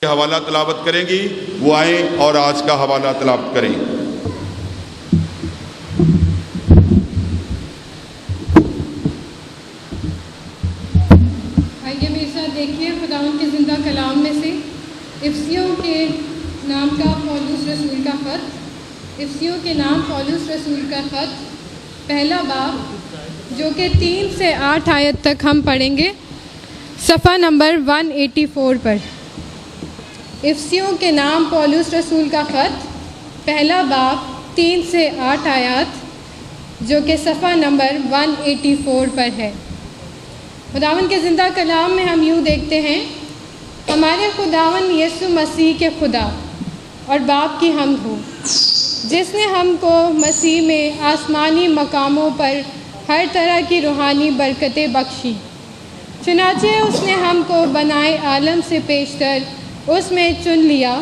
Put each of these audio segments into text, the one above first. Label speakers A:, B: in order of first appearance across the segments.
A: حوالہ تلاوت کریں گی، وہ آئیں اور آج کا حوالہ تلاوت کریں۔
B: آئیے میرے ساتھ دیکھیے خداوند کے زندہ کلام میں سے افسیوں کے نام کا پولس رسول کا خط، افسیوں کے نام پولس رسول کا خط، پہلا باب جو کہ 3 سے 8 آیت تک ہم پڑھیں گے، صفحہ نمبر 184 پر۔ افسیوں کے نام پولس رسول کا خط، پہلا باب 3 سے 8 آیات، جو کہ صفحہ نمبر 184 پر ہے۔ خداوند کے زندہ کلام میں ہم یوں دیکھتے ہیں، ہمارے خداوند یسوع مسیح کے خدا اور باپ کی حمد ہو، جس نے ہم کو مسیح میں آسمانی مقاموں پر ہر طرح کی روحانی برکتیں بخشی، چنانچہ اس نے ہم کو بنائے عالم سے پیشتر اس میں چن لیا،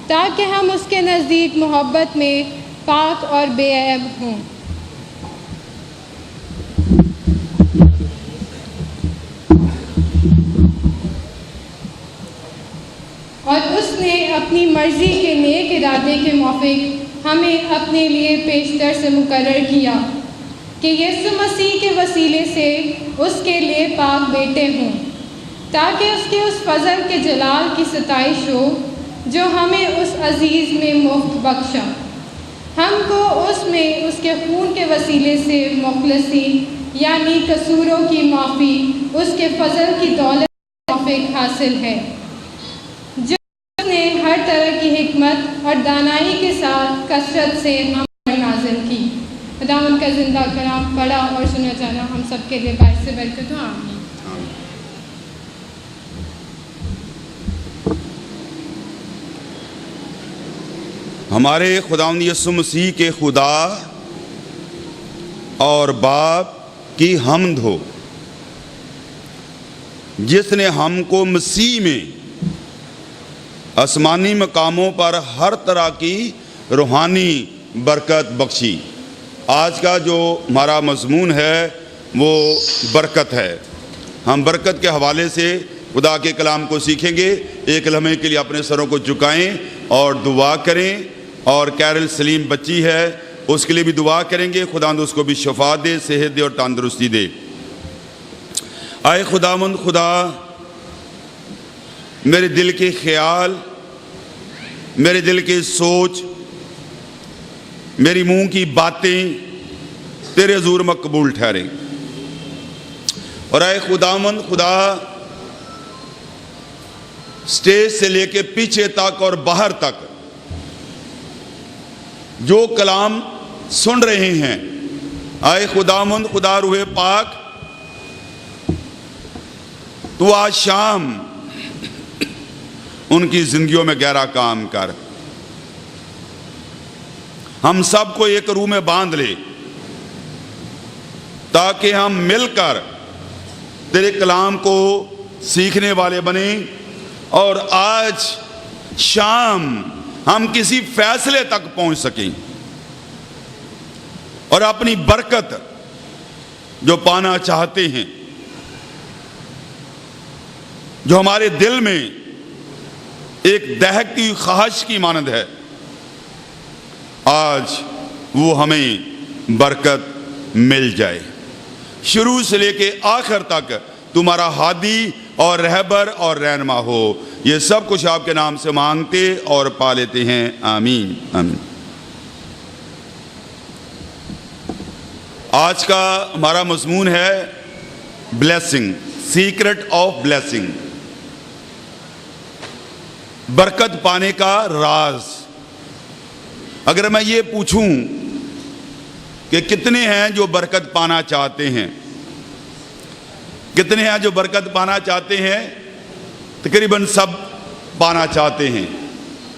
B: تاکہ ہم اس کے نزدیک محبت میں پاک اور بے عیب ہوں۔ اور اس نے اپنی مرضی کے نیک ارادے کے موافق ہمیں اپنے لیے پیشتر سے مقرر کیا کہ یسوع مسیح کے وسیلے سے اس کے لیے پاک بیٹے ہوں، تاکہ اس کے اس فضل کے جلال کی ستائش ہو جو ہمیں اس عزیز میں مفت بخشا، ہم کو اس میں اس کے خون کے وسیلے سے مخلصی یعنی قصوروں کی معافی اس کے فضل کی دولت کے موافق حاصل ہے، جو اس نے ہر طرح کی حکمت اور دانائی کے ساتھ کثرت سے ہم پر نازل کی۔ خداوند کا زندہ کلام پڑھا اور سنا جانا ہم سب کے لیے باعث برکت ہو، آمین۔
A: ہمارے خداوند یسوع مسیح کے خدا اور باپ کی حمد ہو، جس نے ہم کو مسیح میں آسمانی مقاموں پر ہر طرح کی روحانی برکت بخشی۔ آج کا جو ہمارا مضمون ہے وہ برکت ہے۔ ہم برکت کے حوالے سے خدا کے کلام کو سیکھیں گے۔ ایک لمحے کے لیے اپنے سروں کو جھکائیں اور دعا کریں، اور کیرل سلیم بچی ہے اس کے لیے بھی دعا کریں گے، خداوند اس کو بھی شفا دے، صحت دے اور تندرستی دے۔ آئے خداوند خدا، میرے دل کے خیال، میرے دل کی سوچ، میری منہ کی باتیں تیرے حضور مقبول ٹھہریں، اور اے خداوند خدا، سٹیج سے لے کے پیچھے تک اور باہر تک جو کلام سن رہے ہیں، اے خداوند خدا روح پاک، تو آج شام ان کی زندگیوں میں گہرا کام کر، ہم سب کو ایک روح میں باندھ لے، تاکہ ہم مل کر تیرے کلام کو سیکھنے والے بنیں، اور آج شام ہم کسی فیصلے تک پہنچ سکیں، اور اپنی برکت جو پانا چاہتے ہیں، جو ہمارے دل میں ایک دہکتی خواہش کی مانند ہے، آج وہ ہمیں برکت مل جائے۔ شروع سے لے کے آخر تک تمہارا ہادی اور رہبر اور رہنما ہو، یہ سب کچھ آپ کے نام سے مانگتے اور پا لیتے ہیں، آمین آمین۔ آج کا ہمارا مضمون ہے بلیسنگ، سیکرٹ آف بلیسنگ، برکت پانے کا راز۔ اگر میں یہ پوچھوں کہ کتنے ہیں جو برکت پانا چاہتے ہیں، کتنے ہیں جو برکت پانا چاہتے ہیں؟ تقریباً سب پانا چاہتے ہیں،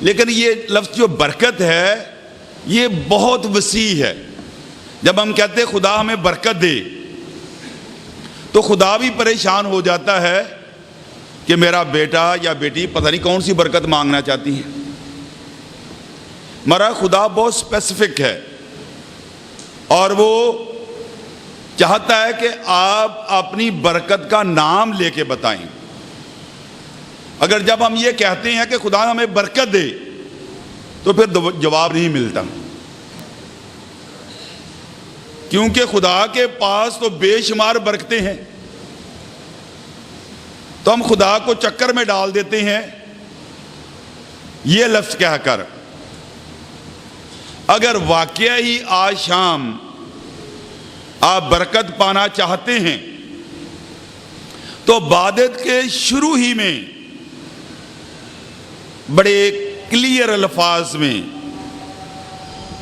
A: لیکن یہ لفظ جو برکت ہے یہ بہت وسیع ہے۔ جب ہم کہتے ہیں خدا ہمیں برکت دے، تو خدا بھی پریشان ہو جاتا ہے کہ میرا بیٹا یا بیٹی پتہ نہیں کون سی برکت مانگنا چاہتی ہے۔ ہمارا خدا بہت اسپیسیفک ہے، اور وہ چاہتا ہے کہ آپ اپنی برکت کا نام لے کے بتائیں۔ اگر جب ہم یہ کہتے ہیں کہ خدا ہمیں برکت دے تو پھر جواب نہیں ملتا، کیونکہ خدا کے پاس تو بے شمار برکتیں ہیں، تو ہم خدا کو چکر میں ڈال دیتے ہیں یہ لفظ کہہ کر۔ اگر واقعہ ہی آج شام آپ برکت پانا چاہتے ہیں تو عبادت کے شروع ہی میں بڑے کلیئر الفاظ میں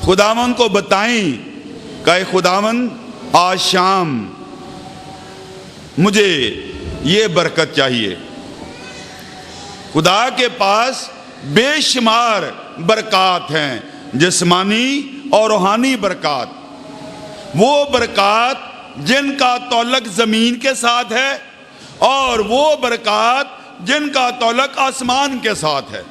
A: خداوند کو بتائیں کہ اے خداوند آج شام مجھے یہ برکت چاہیے۔ خدا کے پاس بے شمار برکات ہیں، جسمانی اور روحانی برکات، وہ برکات جن کا تعلق زمین کے ساتھ ہے اور وہ برکات جن کا تعلق آسمان کے ساتھ ہے۔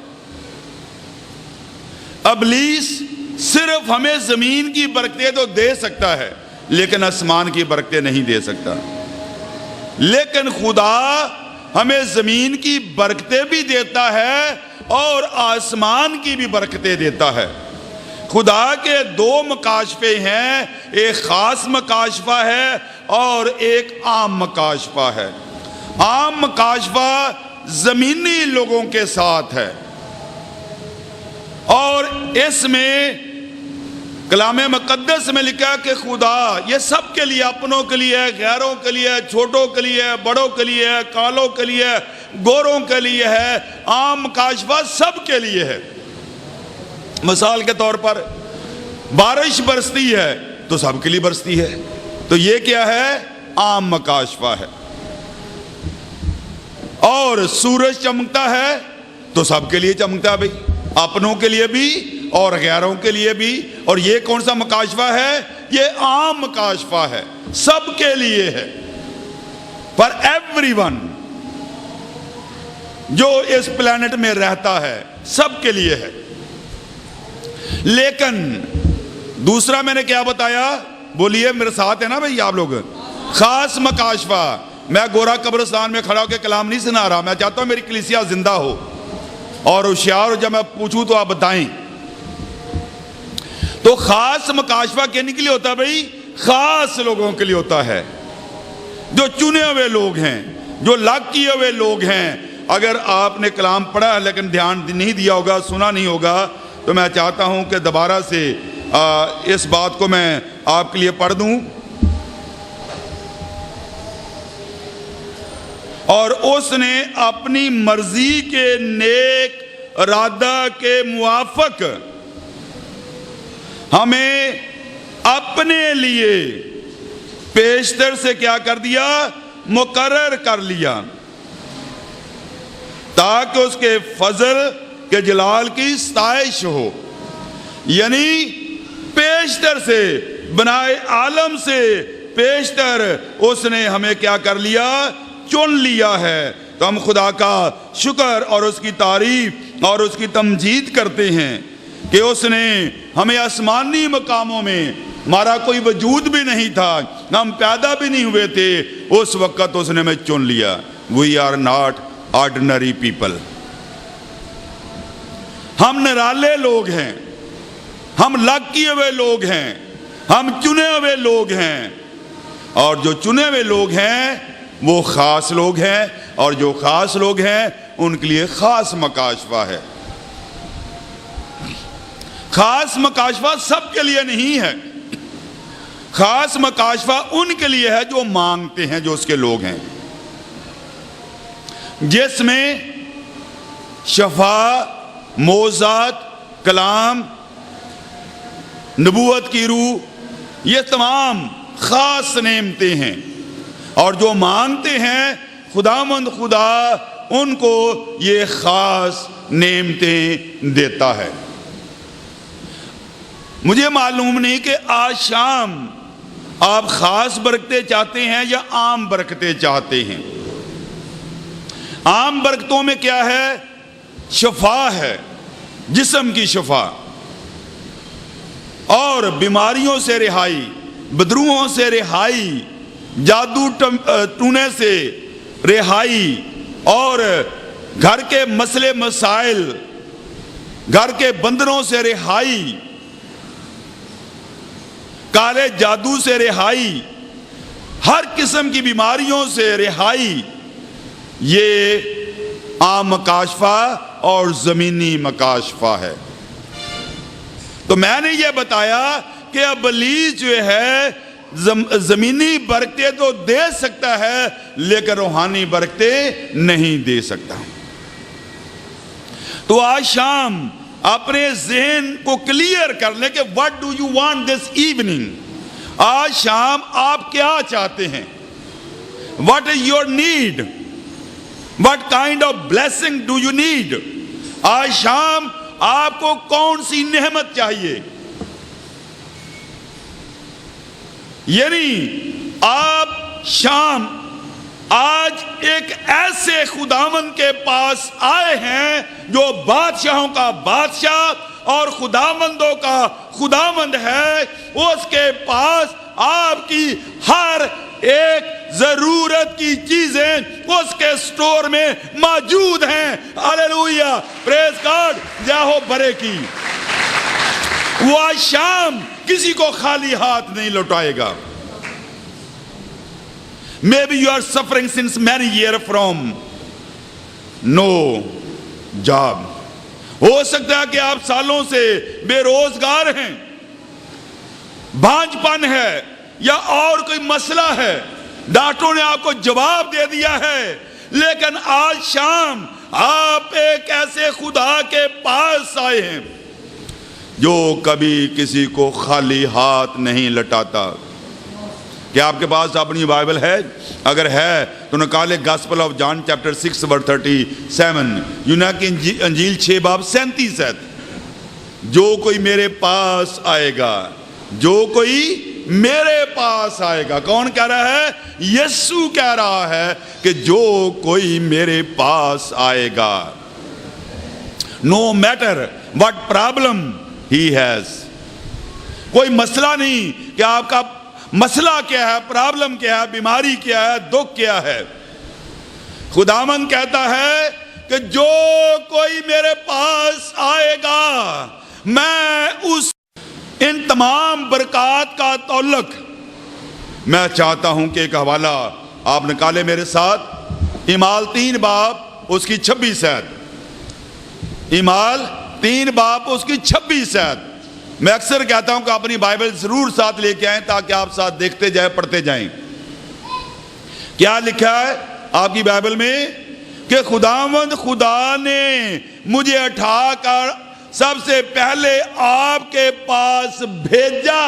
A: ابلیس صرف ہمیں زمین کی برکتیں تو دے سکتا ہے لیکن آسمان کی برکتیں نہیں دے سکتا، لیکن خدا ہمیں زمین کی برکتیں بھی دیتا ہے اور آسمان کی بھی برکتیں دیتا ہے۔ خدا کے دو مکاشفے ہیں، ایک خاص مکاشفہ ہے اور ایک عام مکاشفہ ہے۔ عام مکاشفہ زمینی لوگوں کے ساتھ ہے اور اس میں کلام مقدس میں لکھا کہ خدا یہ سب کے لیے، اپنوں کے لیے، غیروں کے لیے، چھوٹوں کے لیے، بڑوں کے لیے، کالوں کے لیے، گوروں کے لیے ہے۔ عام مکاشفہ سب کے لیے ہے۔ مثال کے طور پر بارش برستی ہے تو سب کے لیے برستی ہے، تو یہ کیا ہے؟ عام مکاشفہ ہے۔ اور سورج چمکتا ہے تو سب کے لیے چمکتا ہے بھئی، اپنوں کے لیے بھی اور غیروں کے لیے بھی۔ اور یہ کون سا مکاشفہ ہے؟ یہ عام مکاشفہ ہے، سب کے لیے ہے، for everyone جو اس پلانٹ میں رہتا ہے، سب کے لیے ہے۔ لیکن دوسرا میں نے کیا بتایا؟ بولیے میرے ساتھ ہے نا بھئی آپ لوگ؟ خاص مکاشفہ۔ میں گورا قبرستان میں کھڑا ہو کے کلام نہیں سنا رہا، میں چاہتا ہوں میری کلیسیا زندہ ہو اور ہوشیار، جب میں پوچھوں تو آپ بتائیں۔ تو خاص مکاشفہ کہنے کے لیے ہوتا ہے بھئی، خاص لوگوں کے لیے ہوتا ہے، جو چنے ہوئے لوگ ہیں، جو لاگ کیے ہوئے لوگ ہیں۔ اگر آپ نے کلام پڑھا ہے لیکن دھیان نہیں دیا ہوگا، سنا نہیں ہوگا، تو میں چاہتا ہوں کہ دوبارہ سے اس بات کو میں آپ کے لیے پڑھ دوں۔ اور اس نے اپنی مرضی کے نیک ارادہ کے موافق ہمیں اپنے لیے پیشتر سے کیا کر دیا؟ مقرر کر لیا، تاکہ اس کے فضل کے جلال کی ستائش ہو۔ یعنی پیشتر سے، بنائے عالم سے پیشتر اس نے ہمیں کیا کر لیا؟ چن لیا ہے۔ تو ہم خدا کا شکر اور اس کی تعریف اور اس کی تمجید کرتے ہیں کہ اس نے ہمیں آسمانی مقاموں میں، ہمارا کوئی وجود بھی نہیں تھا، ہم پیدا بھی نہیں ہوئے تھے، اس وقت اس نے ہمیں چن لیا۔ We are not ordinary people۔ ہم نرالے لوگ ہیں، ہم لگ کیے ہوئے لوگ ہیں، ہم چنے ہوئے لوگ ہیں، اور جو چنے ہوئے لوگ ہیں وہ خاص لوگ ہیں، اور جو خاص لوگ ہیں ان کے لیے خاص مکاشفہ ہے۔ خاص مکاشفہ سب کے لیے نہیں ہے، خاص مکاشفہ ان کے لیے ہے جو مانگتے ہیں، جو اس کے لوگ ہیں، جس میں شفا، معجزات، کلام، نبوت کی روح، یہ تمام خاص نعمتیں ہیں۔ اور جو مانگتے ہیں خداوند خدا ان کو یہ خاص نعمتیں دیتا ہے۔ مجھے معلوم نہیں کہ آج شام آپ خاص برکتیں چاہتے ہیں یا عام برکتیں چاہتے ہیں۔ عام برکتوں میں کیا ہے؟ شفا ہے، جسم کی شفا، اور بیماریوں سے رہائی، بدروہوں سے رہائی، جادو ٹونے سے رہائی، اور گھر کے مسئلے مسائل، گھر کے بندنوں سے رہائی، کالے جادو سے رہائی، ہر قسم کی بیماریوں سے رہائی، یہ عام مکاشفہ اور زمینی مکاشفہ ہے۔ تو میں نے یہ بتایا کہ ابلیس جو ہے زمینی برکتیں تو دے سکتا ہے لیکن روحانی برکتیں نہیں دے سکتا۔ تو آج شام اپنے ذہن کو کلیئر کر لیں کہ what do you want this evening؟ آج شام آپ کیا چاہتے ہیں؟ What is your need؟ What kind of blessing do you need؟ آج شام آپ کو کون سی نعمت چاہیے؟ یعنی آپ شام آج ایک ایسے خداوند کے پاس آئے ہیں جو بادشاہوں کا بادشاہ اور خداوندوں کا خداوند ہے۔ اس کے پاس آپ کی ہر ایک ضرورت کی چیزیں اس کے سٹور میں موجود ہیں۔ ہاللیلویہ، پریز گاڈ، جے ہو برے کی۔ وہ آج شام کسی کو خالی ہاتھ نہیں لوٹائے گا۔ Maybe you are suffering since many years from no job۔ ہو سکتا ہے کہ آپ سالوں سے بے روزگار ہیں، بھانج پن ہے یا اور کوئی مسئلہ ہے، ڈاکٹروں نے آپ کو جواب دے دیا ہے، لیکن آج شام آپ ایک ایسے خدا کے پاس آئے ہیں جو کبھی کسی کو خالی ہاتھ نہیں لٹاتا۔ کیا آپ کے پاس اپنی بائبل ہے؟ اگر ہے تو نکالے گاسپل آف جان چیپٹر 6 ورس 37، یونا کی انجیل 6 باب 37 ہے۔ جو کوئی میرے پاس آئے گا، جو کوئی میرے پاس آئے گا، کون کہہ رہا ہے؟ یسوع کہہ رہا ہے کہ جو کوئی میرے پاس آئے گا، no matter what problem he has۔ کوئی مسئلہ نہیں کہ آپ کا مسئلہ کیا ہے، پرابلم کیا ہے، بیماری کیا ہے، دکھ کیا ہے۔ خداوند کہتا ہے کہ جو کوئی میرے پاس آئے گا، میں اس ان تمام برکات کا تعلق میں چاہتا ہوں کہ ایک حوالہ آپ نکالے میرے ساتھ، اعمال 3 باب اس کی 26 آیت، اعمال 3 باب اس کی 26 آیت۔ میں اکثر کہتا ہوں کہ اپنی بائبل ضرور ساتھ لے کے آئیں تاکہ آپ ساتھ دیکھتے جائیں، پڑھتے جائیں۔ کیا لکھا ہے آپ کی بائبل میں؟ کہ خداوند خدا نے مجھے اٹھا کر سب سے پہلے آپ کے پاس بھیجا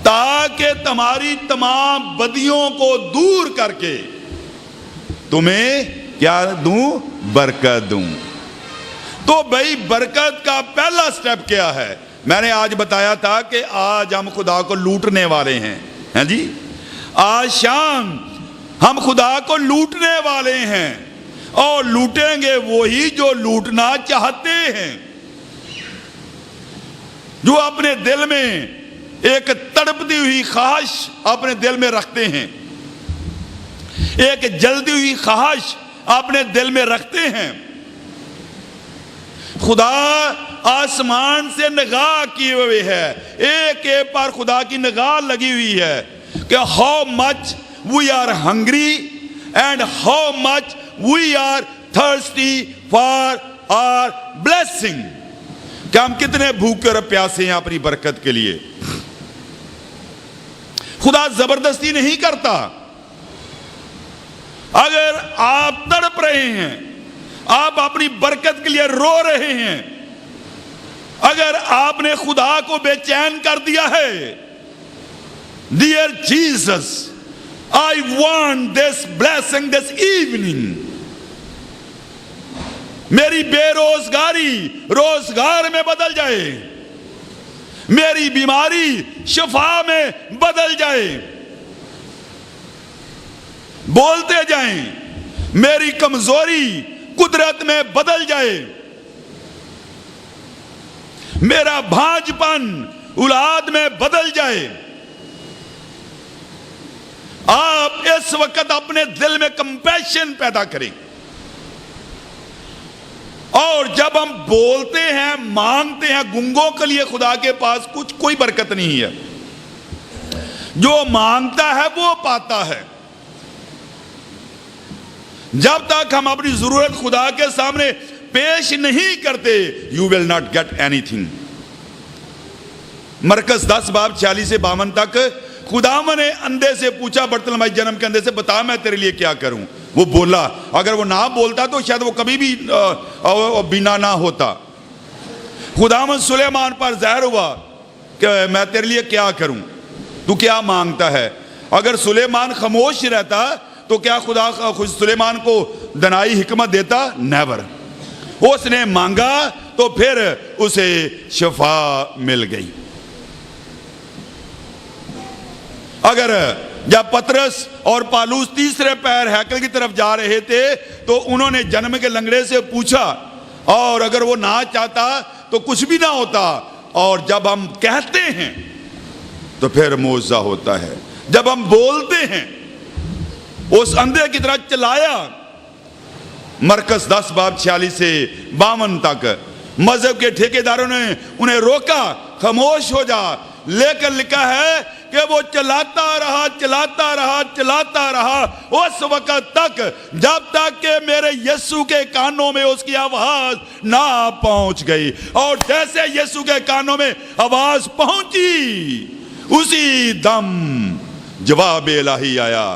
A: تاکہ تمہاری تمام بدیوں کو دور کر کے تمہیں کیا دوں؟ برکت دوں۔ تو بھائی برکت کا پہلا سٹیپ کیا ہے؟ میں نے آج بتایا تھا کہ آج ہم خدا کو لوٹنے والے ہیں، ہیں جی؟ آج شام ہم خدا کو لوٹنے والے ہیں، اور لوٹیں گے وہی جو لوٹنا چاہتے ہیں، جو اپنے دل میں ایک تڑپتی ہوئی خواہش اپنے دل میں رکھتے ہیں، ایک جلدی ہوئی خواہش اپنے دل میں رکھتے ہیں۔ خدا آسمان سے نگاہ کیے ہوئے ہے، ایک ایک پر خدا کی نگاہ لگی ہوئی ہے کہ how much we are hungry and how much we are thirsty for our blessing۔ کہ ہم کتنے بھوکے اور پیاسے ہیں اپنی برکت کے لیے۔ خدا زبردستی نہیں کرتا۔ اگر آپ تڑپ رہے ہیں، آپ اپنی برکت کے لیے رو رہے ہیں، اگر آپ نے خدا کو بے چین کر دیا ہے، Dear Jesus, I want this blessing this evening۔ میری بے روزگاری روزگار میں بدل جائے، میری بیماری شفا میں بدل جائے، بولتے جائیں، میری کمزوری قدرت میں بدل جائے، میرا بھانج پن اولاد میں بدل جائے۔ آپ اس وقت اپنے دل میں کمپیشن پیدا کریں، اور جب ہم بولتے ہیں مانگتے ہیں، گنگوں کے لیے خدا کے پاس کوئی برکت نہیں ہے، جو مانگتا ہے وہ پاتا ہے۔ جب تک ہم اپنی ضرورت خدا کے سامنے پیش نہیں کرتے you will not get anything۔ مرکز 10 باب 46 سے 52 تک خداوند نے اندھے سے پوچھا، برطلمائی جنم کے اندھے سے، بتا میں تیرے لیے کیا کروں؟ وہ بولا، اگر وہ نہ بولتا تو شاید وہ کبھی بھی بینا نہ ہوتا۔ خداوند سلیمان پر ظاہر ہوا کہ میں تیرے لیے کیا کروں، تو کیا مانگتا ہے؟ اگر سلیمان خاموش رہتا تو کیا خدا سلیمان کو دنائی حکمت دیتا؟ نیور۔ اس نے مانگا تو پھر اسے شفا مل گئی۔ اگر جب پترس اور پالوس تیسرے پیر ہیکل کی طرف جا رہے تھے تو انہوں نے جنم کے لنگڑے سے پوچھا، اور اگر وہ نہ چاہتا تو کچھ بھی نہ ہوتا، اور جب ہم کہتے ہیں تو پھر معجزہ ہوتا ہے۔ جب ہم بولتے ہیں، اس اندھے کی طرح چلایا۔ مرکز 10 باب 46 سے 52 تک مذہب کے ٹھیکیداروں نے انہیں روکا، خاموش ہو جا، لیکن لکھا ہے کہ وہ چلاتا رہا چلاتا رہا چلاتا رہا اس وقت تک جب تک کہ میرے یسوع کے کانوں میں اس کی آواز نہ پہنچ گئی۔ اور جیسے یسوع کے کانوں میں آواز پہنچی، اسی دم جواب الہی آیا،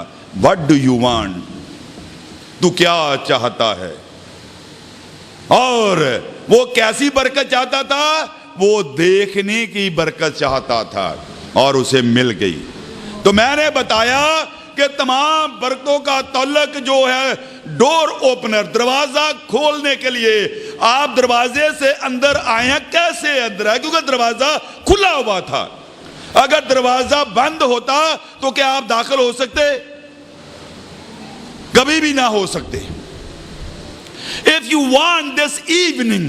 A: What do you want؟ تو کیا چاہتا ہے؟ اور وہ کیسی برکت چاہتا تھا؟ وہ دیکھنے کی برکت چاہتا تھا، اور اسے مل گئی۔ تو میں نے بتایا کہ تمام برکتوں کا تعلق جو ہے ڈور اوپنر، دروازہ کھولنے کے لیے۔ آپ دروازے سے اندر آئے ہیں، کیسے اندر آئے؟ کیونکہ دروازہ کھلا ہوا تھا۔ اگر دروازہ بند ہوتا تو کیا آپ داخل ہو سکتے؟ کبھی بھی نہ ہو سکتے۔ If you want this evening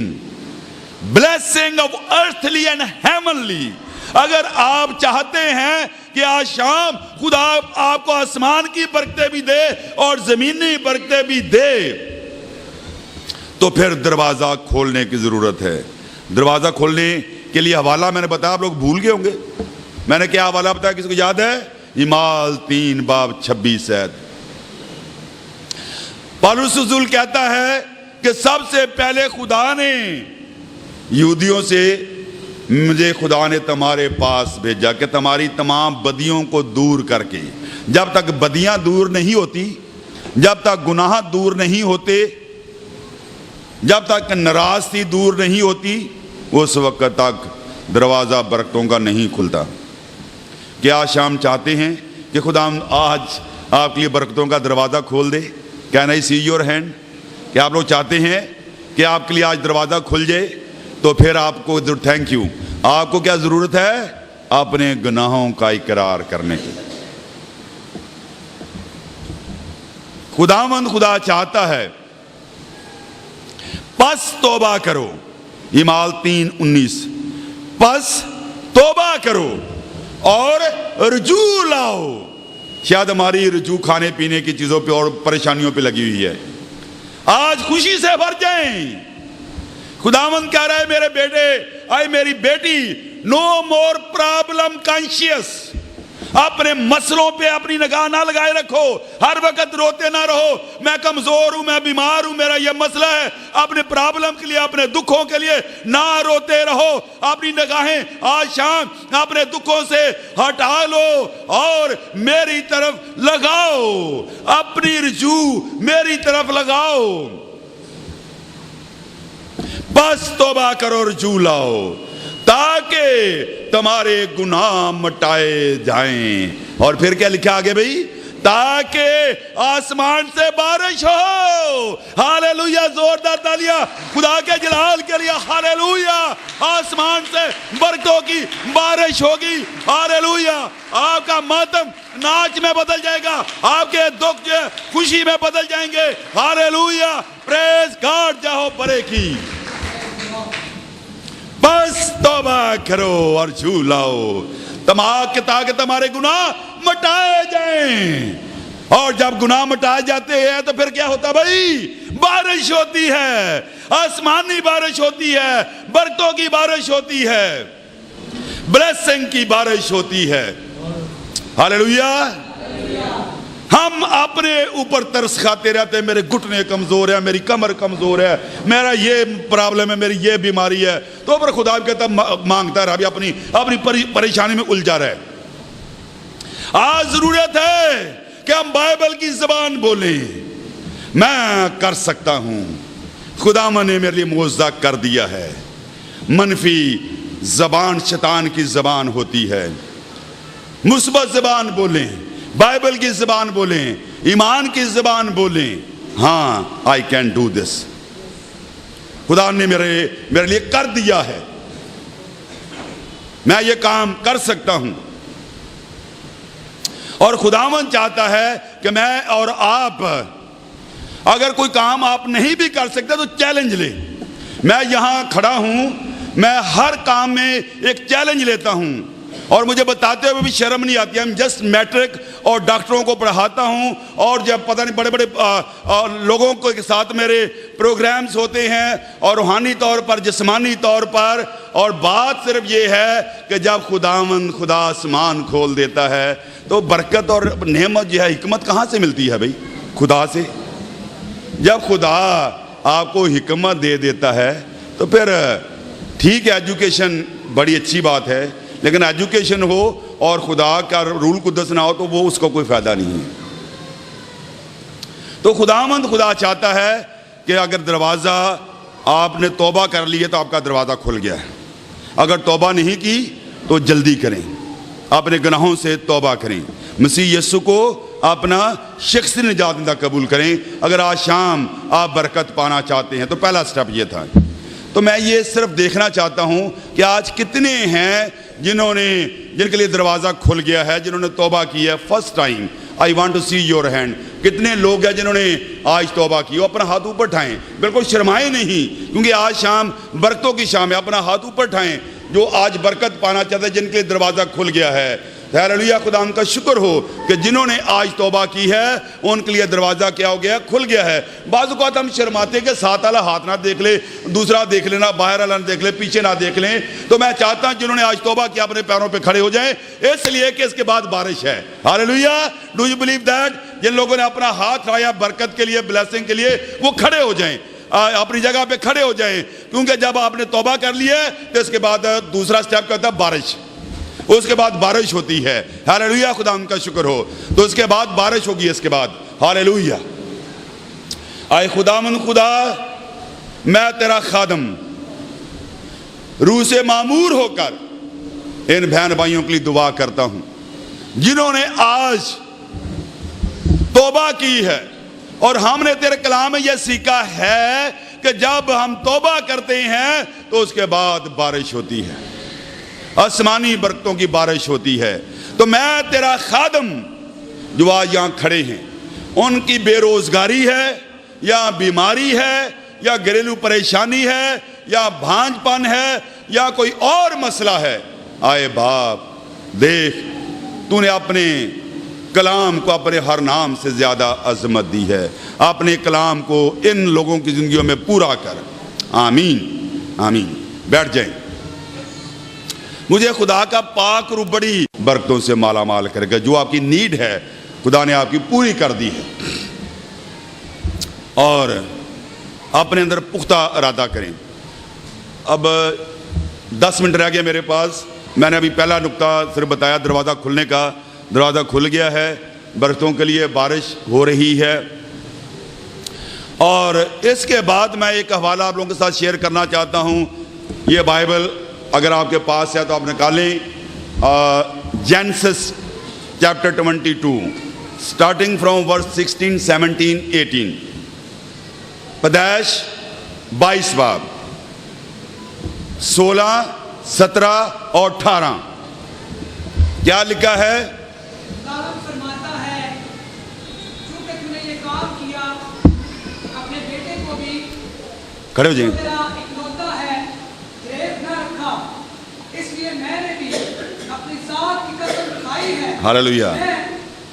A: blessing of earthly and heavenly، اگر آپ چاہتے ہیں کہ آج شام خدا آپ کو آسمان کی برکتیں بھی دے اور زمینی برکتیں بھی دے، تو پھر دروازہ کھولنے کی ضرورت ہے۔ دروازہ کھولنے کے لیے حوالہ میں نے بتایا، آپ لوگ بھول گئے ہوں گے۔ میں نے کیا حوالہ بتایا، کسی کو یاد ہے؟ اعمال 3 باب 26 ہے۔ پالوس رسول کہتا ہے کہ سب سے پہلے خدا نے یہودیوں سے، مجھے خدا نے تمہارے پاس بھیجا کہ تمہاری تمام بدیوں کو دور کر کے۔ جب تک بدیاں دور نہیں ہوتی، جب تک گناہ دور نہیں ہوتے، جب تک ناراضگی دور نہیں ہوتی، اس وقت تک دروازہ برکتوں کا نہیں کھلتا۔ کیا شام چاہتے ہیں کہ خدا آج آپ کے لیے برکتوں کا دروازہ کھول دے؟ Can I see your hand؟ کیا آپ لوگ چاہتے ہیں کہ آپ کے لیے آج دروازہ کھل جائے؟ تو پھر آپ کو تھینک یو، آپ کو کیا ضرورت ہے؟ اپنے گناہوں کا اقرار کرنے کی۔ خداوند خدا چاہتا ہے پس توبہ کرو، اعمال 3:19، پس توبہ کرو اور رجوع لاؤ۔ شاید ہماری رجوع کھانے پینے کی چیزوں پہ اور پریشانیوں پہ لگی ہوئی ہے۔ آج خوشی سے بھر جائیں۔ خداوند کہہ رہا ہے میرے بیٹے، اے میری بیٹی، نو مور پرابلم کانشیس۔ اپنے مسئلوں پہ اپنی نگاہ نہ لگائے رکھو، ہر وقت روتے نہ رہو، میں کمزور ہوں، میں بیمار ہوں، میرا یہ مسئلہ ہے۔ اپنے پرابلم کے لیے، اپنے دکھوں کے لیے نہ روتے رہو۔ اپنی نگاہیں آج شام اپنے دکھوں سے ہٹا لو اور میری طرف لگاؤ، اپنی رجوع میری طرف لگاؤ۔ بس توبہ کرو، رجوع لاؤ، تاکہ تمہارے گناہ مٹائے جائیں۔ اور پھر کیا لکھا آگے بھئی؟ تاکہ آسمان سے بارش ہو۔ ہاللویہ، زوردار تالیاں خدا کے جلال کے لیے، ہاللویہ۔ آسمان سے برکتوں کی بارش ہوگی، ہاللویہ۔ آپ کا ماتم ناچ میں بدل جائے گا، آپ کے دکھ خوشی میں بدل جائیں گے، ہاللویہ۔ پریز گاڈ، جاؤ برے کی۔ بس توبہ کرو اور رجوع لاؤ، تاکہ تمہارے گناہ مٹائے جائیں۔ اور جب گناہ مٹائے جاتے ہیں تو پھر کیا ہوتا بھائی؟ بارش ہوتی ہے، آسمانی بارش ہوتی ہے، برکتوں کی بارش ہوتی ہے، بلیسنگ کی بارش ہوتی ہے۔ ہاللیلویا۔ ہم اپنے اوپر ترس کھاتے رہتے ہیں، میرے گھٹنے کمزور ہیں، میری کمر کمزور ہے، میرا یہ پرابلم ہے، میری یہ بیماری ہے، تو پھر خدا کہتا مانگتا رہا، ابھی اپنی پریشانی میں الجھا رہے۔ آج ضرورت ہے کہ ہم بائبل کی زبان بولیں۔ میں کر سکتا ہوں، خدا نے میرے لیے معجزہ کر دیا ہے۔ منفی زبان شیطان کی زبان ہوتی ہے، مثبت زبان بولیں، بائبل کی زبان بولیں، ایمان کی زبان بولیں۔ ہاں، I can do this، خدا نے میرے لیے کر دیا ہے، میں یہ کام کر سکتا ہوں۔ اور خداوند چاہتا ہے کہ میں اور آپ، اگر کوئی کام آپ نہیں بھی کر سکتے تو چیلنج لیں۔ میں یہاں کھڑا ہوں، میں ہر کام میں ایک چیلنج لیتا ہوں، اور مجھے بتاتے ہوئے بھی شرم نہیں آتی۔ ہم جسٹ میٹرک اور ڈاکٹروں کو پڑھاتا ہوں، اور جب پتہ نہیں بڑے بڑے لوگوں کے ساتھ میرے پروگرامز ہوتے ہیں، اور روحانی طور پر، جسمانی طور پر، اور بات صرف یہ ہے کہ جب خدا آسمان کھول دیتا ہے تو برکت اور نعمت جو ہے، حکمت کہاں سے ملتی ہے بھائی؟ خدا سے۔ جب خدا آپ کو حکمت دے دیتا ہے تو پھر ٹھیک ہے، ایجوکیشن بڑی اچھی بات ہے، لیکن ایجوکیشن ہو اور خدا کا رول قدس نہ ہو تو وہ اس کو کوئی فائدہ نہیں ہے۔ تو خدا چاہتا ہے کہ اگر دروازہ آپ نے توبہ کر لی ہے تو آپ کا دروازہ کھل گیا ہے۔ اگر توبہ نہیں کی تو جلدی کریں، اپنے گناہوں سے توبہ کریں، مسیح یسوع کو اپنا شخصی نجات دہندہ قبول کریں۔ اگر آج شام آپ برکت پانا چاہتے ہیں تو پہلا سٹیپ یہ تھا۔ تو میں یہ صرف دیکھنا چاہتا ہوں کہ آج کتنے ہیں جن کے لیے دروازہ کھل گیا ہے، جنہوں نے توبہ کی ہے first time. I want to see your hand. کتنے لوگ ہیں جنہوں نے آج توبہ کی؟ وہ اپنا ہاتھ اوپر اٹھائیں، بالکل شرمائیں نہیں، کیونکہ آج شام برکتوں کی شام ہے۔ اپنا ہاتھ اوپر اٹھائیں جو آج برکت پانا چاہتے ہیں، جن کے لیے دروازہ کھل گیا ہے۔ ہاللیلویہ، خدا ان کا شکر ہو کہ جنہوں نے آج توبہ کی ہے ان کے لیے دروازہ کیا ہو گیا؟ کھل گیا ہے۔ بعض اوقات ہم شرماتے کہ ساتھ والا ہاتھ نہ دیکھ لے، دوسرا دیکھ لینا، باہر والا نہ دیکھ لے، پیچھے نہ دیکھ لیں۔ تو میں چاہتا ہوں جنہوں نے آج توبہ کیا اپنے پیروں پہ کھڑے ہو جائیں، اس لیے کہ اس کے بعد بارش ہے۔ ہاللیلویہ، ڈو یو بلیو دیٹ؟ جن لوگوں نے اپنا ہاتھ اٹھایا برکت کے لیے، بلیسنگ کے لیے، وہ کھڑے ہو جائیں، اپنی جگہ پہ کھڑے ہو جائیں، کیونکہ جب آپ نے توبہ کر لی ہے تو اس کے بعد دوسرا سٹیپ کہتا ہے بارش۔ اس کے بعد بارش ہوتی ہے۔ ہاللیلویہ، خدا ان کا شکر ہو۔ تو اس کے بعد بارش ہوگی اس کے بعد۔ ہاللیلویہ۔ اے خدا میں تیرا خادم روح سے معمور ہو کر ان بہن بھائیوں کے لیے دعا کرتا ہوں جنہوں نے آج توبہ کی ہے، اور ہم نے تیرے کلام میں یہ سیکھا ہے کہ جب ہم توبہ کرتے ہیں تو اس کے بعد بارش ہوتی ہے، آسمانی برکتوں کی بارش ہوتی ہے۔ تو میں تیرا خادم جو آج یہاں کھڑے ہیں، ان کی بے روزگاری ہے یا بیماری ہے یا گھریلو پریشانی ہے یا بھانج پن ہے یا کوئی اور مسئلہ ہے، آئے باپ دیکھ، تو نے اپنے کلام کو اپنے ہر نام سے زیادہ عظمت دی ہے، اپنے کلام کو ان لوگوں کی زندگیوں میں پورا کر۔ آمین آمین۔ بیٹھ جائیں۔ مجھے خدا کا پاک روح بڑی برکتوں سے مالا مال کرے گا۔ جو آپ کی نیڈ ہے خدا نے آپ کی پوری کر دی ہے، اور اپنے اندر پختہ ارادہ کریں۔ اب 10 منٹ رہ گیا میرے پاس۔ میں نے ابھی پہلا نقطہ صرف بتایا دروازہ کھلنے کا۔ دروازہ کھل گیا ہے، برکتوں کے لیے بارش ہو رہی ہے۔ اور اس کے بعد میں ایک حوالہ آپ لوگوں کے ساتھ شیئر کرنا چاہتا ہوں۔ یہ بائبل اگر آپ کے پاس ہے تو آپ نکالیں، Genesis chapter 22 starting from verse 16 17 18، پیدائش 22 باب 16 17 اور 18۔ کیا لکھا ہے؟
C: فرماتا ہے چونکہ تم نے یہ کام کیا، اپنے بیٹے کو بھی
A: کھڑے ہو جائیں،
C: تیرا اکلوتا ہے گریز نہ رکھا، اس لیے میں نے بھی اپنی ذات کی قسم کھائی ہے،
A: ہاللیلویہ،
C: میں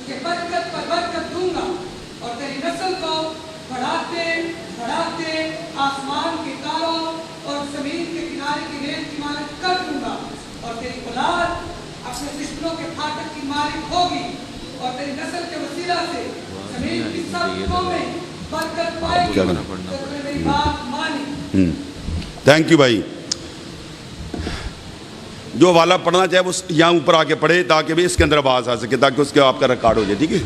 C: کہ برکت پر برکت دوں کنارے کی ریت کی مالک کر دوں گا اور تیری اولاد اپنے دشمنوں کے پھاٹک کی مالک ہوگی اور تیری نسل کے وسیلہ سے زمین کی سب قومیں برکت پائیں گی۔ تو تم نے میری بات مانی۔
A: تھینک یو بھائی۔ جو والا پڑھنا چاہے وہ یہاں اوپر آ کے پڑھے تاکہ بھی اس کے اندر آواز آ سکے، تاکہ اس کے آپ کا ریکارڈ ہو جائے، ٹھیک ہے۔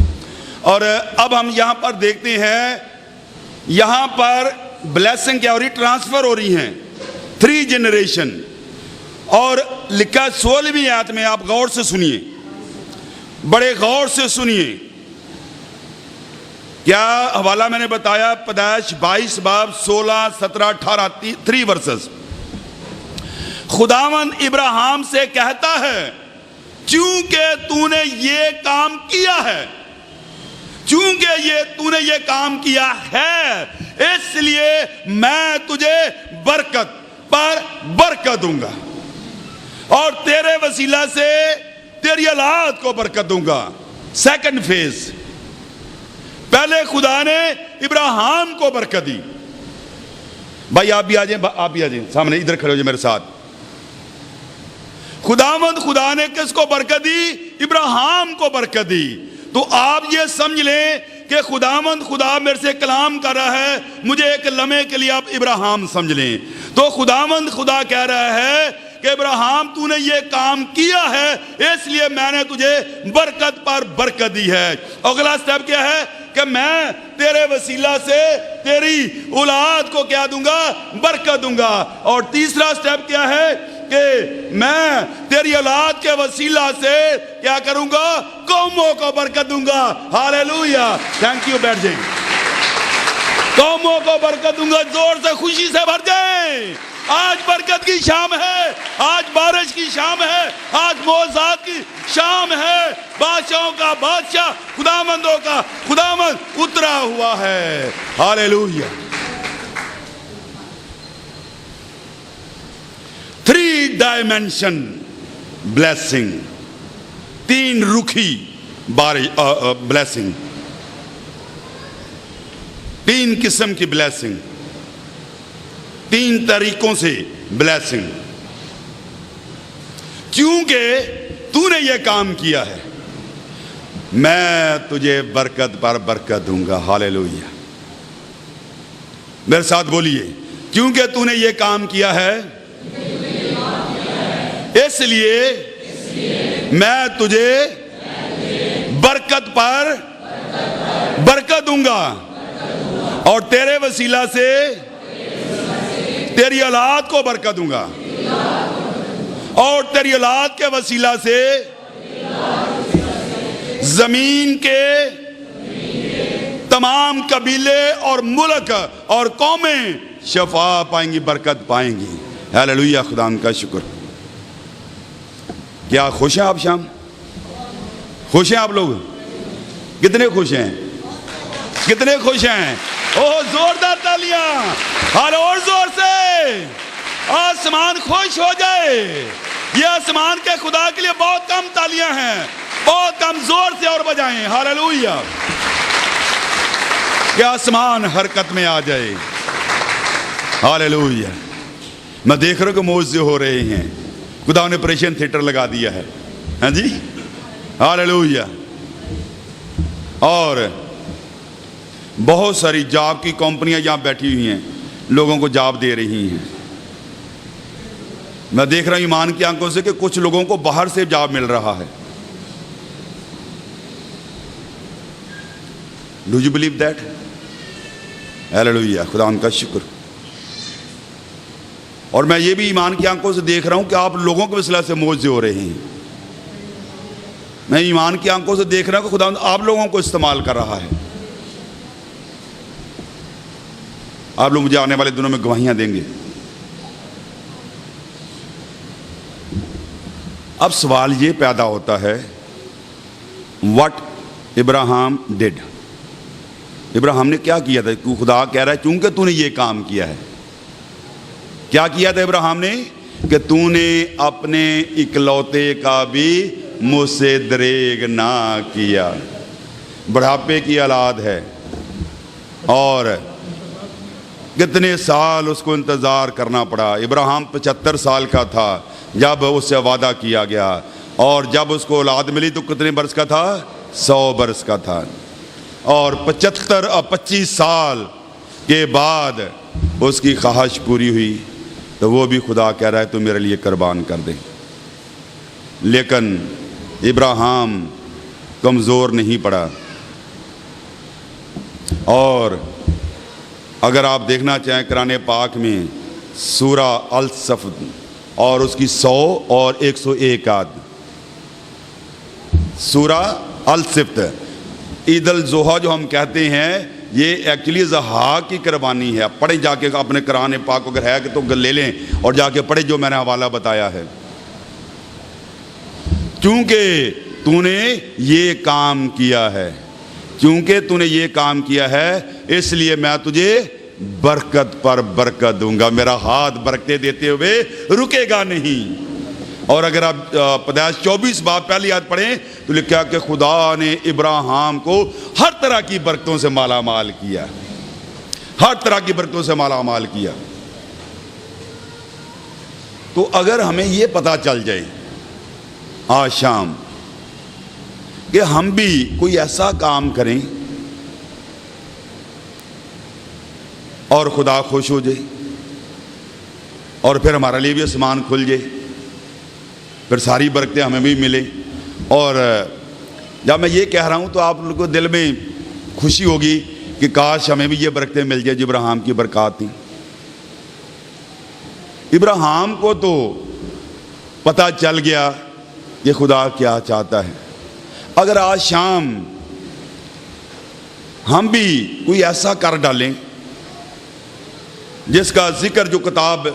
A: اور اب ہم یہاں پر دیکھتے ہیں، یہاں پر بلیسنگ کیا ہو رہی، ٹرانسفر ہو رہی ہیں 3 جنریشن، اور لکھا 16ویں آیت میں، آپ غور سے سنیے، بڑے غور سے سنیے کیا حوالہ میں نے بتایا، پیدائش 22 باب 16 17 18 3 ورسز۔ خداوند ابراہیم سے کہتا ہے چونکہ تو نے یہ کام کیا ہے، چونکہ تو نے یہ کام کیا ہے، اس لیے میں تجھے برکت پر برکت دوں گا اور تیرے وسیلہ سے تیری اولاد کو برکت دوں گا۔ سیکنڈ فیز، پہلے خدا نے ابراہیم کو برکت دی۔ بھائی آپ بھی آ جائیں سامنے، ادھر کھڑے ہو جائیں میرے ساتھ۔ خدا نے کس کو برکت دی؟ ابراہیم کو برکت دی۔ تو آپ یہ سمجھ لیں کہ خدا میرے سے کلام کر رہا ہے، مجھے ایک لمحے کے لیے آپ ابراہیم سمجھ لیں۔ تو خدا کہہ رہا ہے کہ ابراہیم تو نے یہ کام کیا ہے، اس لیے میں نے تجھے برکت پر برکت دی ہے۔ اگلا سٹیپ کیا ہے کہ میں تیرے وسیلہ سے تیری اولاد کو کیا دوں گا؟ برکت دوں گا۔ اور تیسرا سٹیپ کیا ہے کہ میں تیری اولاد کے وسیلہ سے کیا کروں گا؟ قوموں کو برکت دوں گا۔ ہاللیلویہ، تھینک یو، بیٹھ جائیں۔ قوموں کو برکت دوں گا، زور سے خوشی سے بھر جائیں۔ آج برکت کی شام ہے، آج بارش کی شام ہے، آج معجزات کی شام ہے۔ بادشاہوں کا بادشاہ، خداوندوں کا خداوند اترا ہوا ہے۔ ہاللیلویہ۔ 3 ڈائمینشن بلیسنگ، 3 رخی بلیسنگ، 3 قسم کی بلیسنگ، 3 طریقوں سے بلیسنگ۔ کیونکہ تو نے یہ کام کیا ہے، میں تجھے برکت پر برکت دوں گا۔ ہاللیلویہ، میرے ساتھ بولیے، کیونکہ تو نے یہ کام کیا ہے اس لیے میں تجھے برکت پر برکت دوں گا اور تیرے وسیلہ سے تیری اولاد کو برکت دوں گا اور تیری اولاد کے وسیلہ سے زمین کے تمام قبیلے اور ملک اور قومیں شفا پائیں گی، برکت پائیں گی۔ ہاللیلویہ، خدا ان کا شکر۔ کیا خوش ہیں آپ؟ شام خوش ہیں آپ لوگ؟ کتنے خوش ہیں؟ کتنے خوش ہیں؟ اوہ زوردار تالیاں، اور زور سے آسمان خوش ہو جائے۔ یہ آسمان کے خدا کے لیے بہت کم تالیاں ہیں، بہت کم، زور سے اور بجائیں۔ ہاللیلویہ، کہ آسمان حرکت میں آ جائے۔ ہاللیلویہ۔ میں دیکھ رہا ہوں کہ معجزے ہو رہے ہیں، خدا نے آپریشن تھیٹر لگا دیا ہے، ہاں جی، ہاللیلویہ۔ اور بہت ساری جاب کی کمپنیاں یہاں بیٹھی ہوئی ہیں، لوگوں کو جاب دے رہی ہیں۔ میں دیکھ رہا ہوں ایمان کی آنکھوں سے کہ کچھ لوگوں کو باہر سے جاب مل رہا ہے۔ Do you believe that? Hallelujah, خدا ان کا شکر۔ اور میں یہ بھی ایمان کی آنکھوں سے دیکھ رہا ہوں کہ آپ لوگوں کے وسیلہ سے معجزے ہو رہے ہیں۔ میں ایمان کی آنکھوں سے دیکھ رہا ہوں کہ خدا آپ لوگوں کو استعمال کر رہا ہے۔ آپ لوگ مجھے آنے والے دنوں میں گواہیاں دیں گے۔ اب سوال یہ پیدا ہوتا ہے، what ابراہیم ڈیڈ، ابراہیم نے کیا کیا تھا؟ خدا کہہ رہا ہے چونکہ تو نے یہ کام کیا ہے۔ کیا کیا تھا ابراہیم نے؟ کہ تو نے اپنے اکلوتے کا بھی مجھ سے دریغ نہ کیا۔ بڑھاپے کی اولاد ہے اور کتنے سال اس کو انتظار کرنا پڑا. ابراہیم 75 سال کا تھا جب اس سے وعدہ کیا گیا, اور جب اس کو اولاد ملی تو کتنے برس کا تھا؟ 100 برس کا تھا. اور 25 سال کے بعد اس کی خواہش پوری ہوئی تو وہ بھی خدا کہہ رہا ہے تو میرے لیے قربان کر دیں. لیکن ابراہیم کمزور نہیں پڑا. اور اگر آپ دیکھنا چاہیں قرآن پاک میں سورہ الصف اور اس کی 100 اور 101 آیت, سورہ الصف عید الاضحیٰ جو ہم کہتے ہیں, یہ ایکچولی ضحیٰ کی قربانی ہے. پڑھیں جا کے اپنے قرآن پاک اگر ہے کہ تو لے لیں اور جا کے پڑھیں جو میں نے حوالہ بتایا ہے. چونکہ تو نے یہ کام کیا ہے, چونکہ تو نے یہ کام کیا ہے, اس لیے میں تجھے برکت پر برکت دوں گا. میرا ہاتھ برکتیں دیتے ہوئے رکے گا نہیں. اور اگر آپ پیدائش 24 باب پہلی آیت پڑھیں تو لکھا کہ خدا نے ابراہیم کو ہر طرح کی برکتوں سے مالا مال کیا, ہر طرح کی برکتوں سے مالا مال کیا. تو اگر ہمیں یہ پتہ چل جائے آج شام کہ ہم بھی کوئی ایسا کام کریں اور خدا خوش ہو جائے اور پھر ہمارے لیے بھی آسمان کھل جائے, پھر ساری برکتیں ہمیں بھی ملیں. اور جب میں یہ کہہ رہا ہوں تو آپ لوگوں کو دل میں خوشی ہوگی کہ کاش ہمیں بھی یہ برکتیں مل جائیں جو ابراہیم کی برکات تھیں. ابراہیم کو تو پتہ چل گیا کہ خدا کیا چاہتا ہے. اگر آج شام ہم بھی کوئی ایسا کر ڈالیں جس کا ذکر, جو کتاب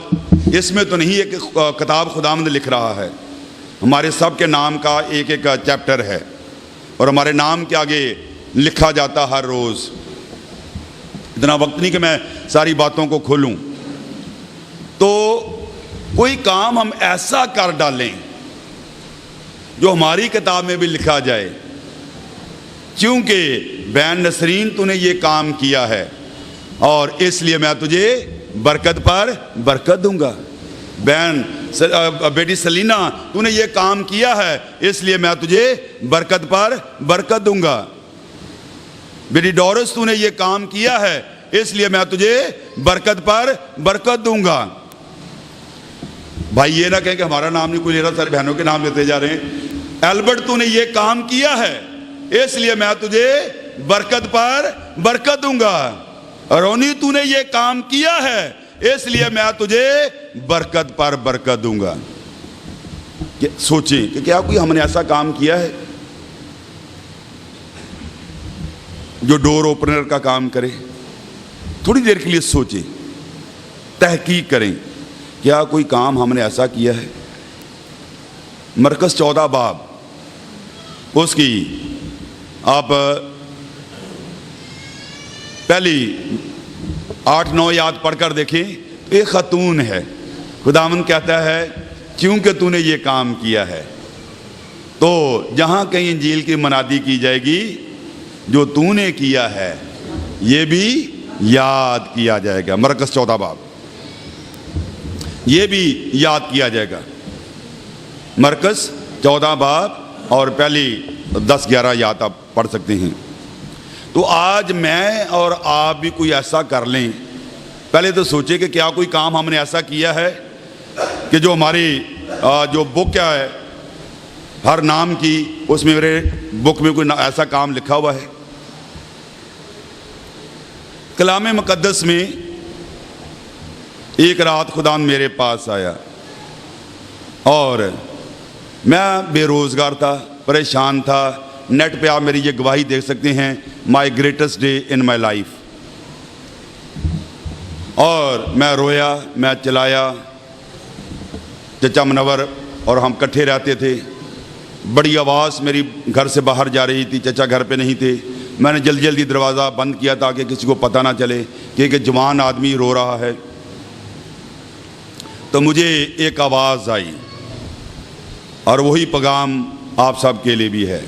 A: اس میں تو نہیں ہے کہ کتاب خداوند لکھ رہا ہے, ہمارے سب کے نام کا ایک ایک چیپٹر ہے اور ہمارے نام کے آگے لکھا جاتا ہر روز. اتنا وقت نہیں کہ میں ساری باتوں کو کھولوں. تو کوئی کام ہم ایسا کر ڈالیں جو ہماری کتاب میں بھی لکھا جائے, کیونکہ بین نسرین تو نے یہ کام کیا ہے اور اس لیے میں تجھے برکت پر برکت دوں گا. بیٹی سلینا تو نے یہ کام کیا ہے اس لیے میں تجھے برکت پر برکت دوں گا. بیٹی ڈورس تو نے یہ کام کیا ہے اس لیے میں تجھے برکت پر برکت دوں گا. بھائی یہ نہ کہیں کہ ہمارا نام نہیں کوئی لے رہا, سارے بہنوں کے نام لیتے جا رہے ہیں. البرٹ تو نے یہ کام کیا ہے اس لیے میں تجھے برکت پر برکت دوں گا. رونی تو نے یہ کام کیا ہے اس لیے میں تجھے برکت پر برکت دوں گا. سوچیں کہ کیا کوئی ہم نے ایسا کام کیا ہے جو ڈور اوپنر کا کام کرے؟ تھوڑی دیر کے لیے سوچیں, تحقیق کریں, کیا کوئی کام ہم نے ایسا کیا ہے؟ مرکز 14 باب اس کی آپ پہلی 8-9 یاد پڑھ کر دیکھیں. ایک خاتون ہے, خداوند کہتا ہے کیونکہ تو نے یہ کام کیا ہے تو جہاں کہیں انجیل کی منادی کی جائے گی جو تو نے کیا ہے یہ بھی یاد کیا جائے گا. مرکز 14 باب یہ بھی یاد کیا جائے گا. مرکز 14 باب اور پہلی 10-11 یاد آپ پڑھ سکتے ہیں. تو آج میں اور آپ بھی کوئی ایسا کر لیں, پہلے تو سوچیں کہ کیا کوئی کام ہم نے ایسا کیا ہے کہ جو ہماری جو بک ہے ہر نام کی, اس میں میرے بک میں کوئی ایسا کام لکھا ہوا ہے. کلام مقدس میں ایک رات خدا میرے پاس آیا اور میں بے روزگار تھا, پریشان تھا. نیٹ پہ آپ میری یہ گواہی دیکھ سکتے ہیں, my greatest day in my life. اور میں رویا, میں چلایا. چچا منور اور ہم کٹھے رہتے تھے. بڑی آواز میری گھر سے باہر جا رہی تھی, چچا گھر پہ نہیں تھے. میں نے جلدی جلدی دروازہ بند کیا تاکہ کسی کو پتہ نہ چلے کہ ایک جوان آدمی رو رہا ہے. تو مجھے ایک آواز آئی اور وہی پیغام آپ سب کے لیے بھی ہے.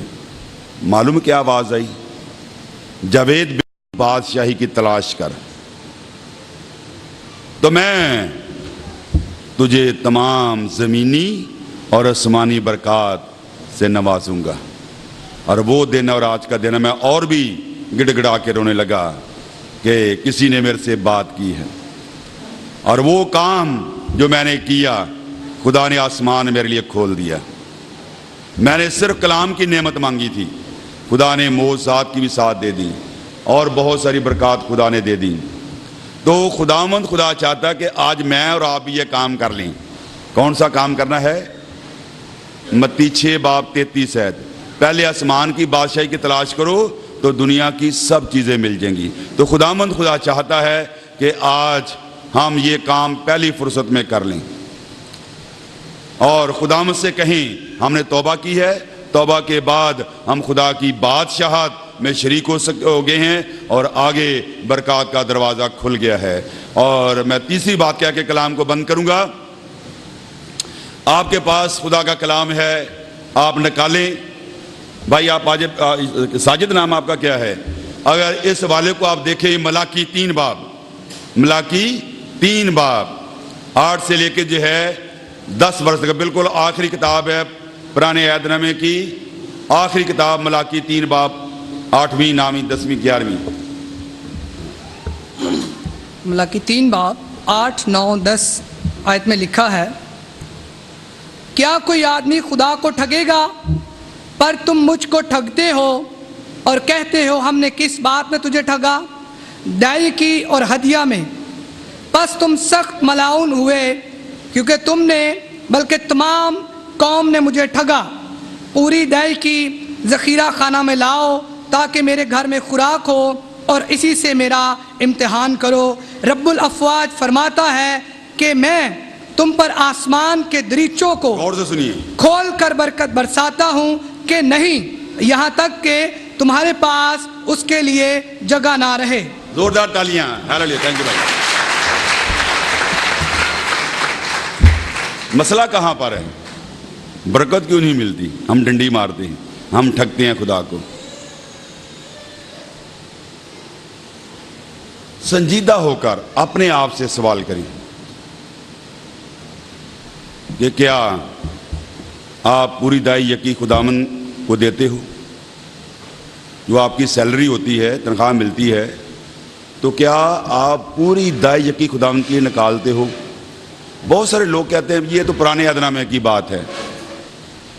A: معلوم کیا آواز آئی؟ جاوید بادشاہی کی تلاش کر. تو میں تجھے تمام زمینی اور آسمانی برکات سے نوازوں گا. اور وہ دن اور آج کا دن میں اور بھی گڑ گڑا کے رونے لگا کہ کسی نے میرے سے بات کی ہے. اور وہ کام جو میں نے کیا خدا نے آسمان میرے لیے کھول دیا. میں نے صرف کلام کی نعمت مانگی تھی, خدا نے معجزات کی بھی ساتھ دے دی اور بہت ساری برکات خدا نے دے دی. تو خداوند خدا چاہتا کہ آج میں اور آپ یہ کام کر لیں. کون سا کام کرنا ہے؟ متی 6:33 پہلے آسمان کی بادشاہی کی تلاش کرو تو دنیا کی سب چیزیں مل جائیں گی. تو خداوند خدا چاہتا ہے کہ آج ہم یہ کام پہلی فرصت میں کر لیں اور خداوند سے کہیں ہم نے توبہ کی ہے, توبہ کے بعد ہم خدا کی بادشاہت میں شریک ہو گئے ہیں اور آگے برکات کا دروازہ کھل گیا ہے. اور میں تیسری بات کہہ کے کلام کو بند کروں گا. آپ کے پاس خدا کا کلام ہے, آپ نکالیں. بھائی آپ آج ساجد نام آپ کا کیا ہے؟ اگر اس حوالے کو آپ دیکھیں ملاکی 3 باب, ملاکی 3 باب 8 سے لے کے جو ہے 10 برس تک, بالکل آخری کتاب ہے پرانے عہد نامے کی, آخری کتاب ملاکی 3 باب 8ویں 9ویں 10ویں 11ویں.
C: ملاکی 3 باب 8 9 10 آیت میں لکھا ہے, کیا کوئی آدمی خدا کو ٹھگے گا؟ پر تم مجھ کو ٹھگتے ہو اور کہتے ہو ہم نے کس بات میں تجھے ٹھگا؟ دائی کی اور ہدیہ میں. پس تم سخت ملعون ہوئے کیونکہ تم نے بلکہ تمام قوم نے مجھے ٹھگا. پوری دائی کی ذخیرہ خانہ میں لاؤ تاکہ میرے گھر میں خوراک ہو اور اسی سے میرا امتحان کرو. رب الافواج فرماتا ہے کہ میں تم پر آسمان کے دریچوں کو
A: غور سے سنیے
C: کھول کر برکت برساتا ہوں کہ نہیں, یہاں تک کہ تمہارے پاس اس کے لیے جگہ نہ رہے.
A: زوردار تالیاں. ہیلیلویا, تھینک یو بھائی. مسئلہ کہاں پر ہے؟ برکت کیوں نہیں ملتی؟ ہم ڈنڈی مارتے ہیں, ہم ٹھگتے ہیں خدا کو. سنجیدہ ہو کر اپنے آپ سے سوال کریں کہ کیا آپ پوری دائی یقی خداوند کو دیتے ہو؟ جو آپ کی سیلری ہوتی ہے, تنخواہ ملتی ہے, تو کیا آپ پوری دائی یقی خداوند کی نکالتے ہو؟ بہت سارے لوگ کہتے ہیں یہ تو پرانے عہد نامے کی بات ہے.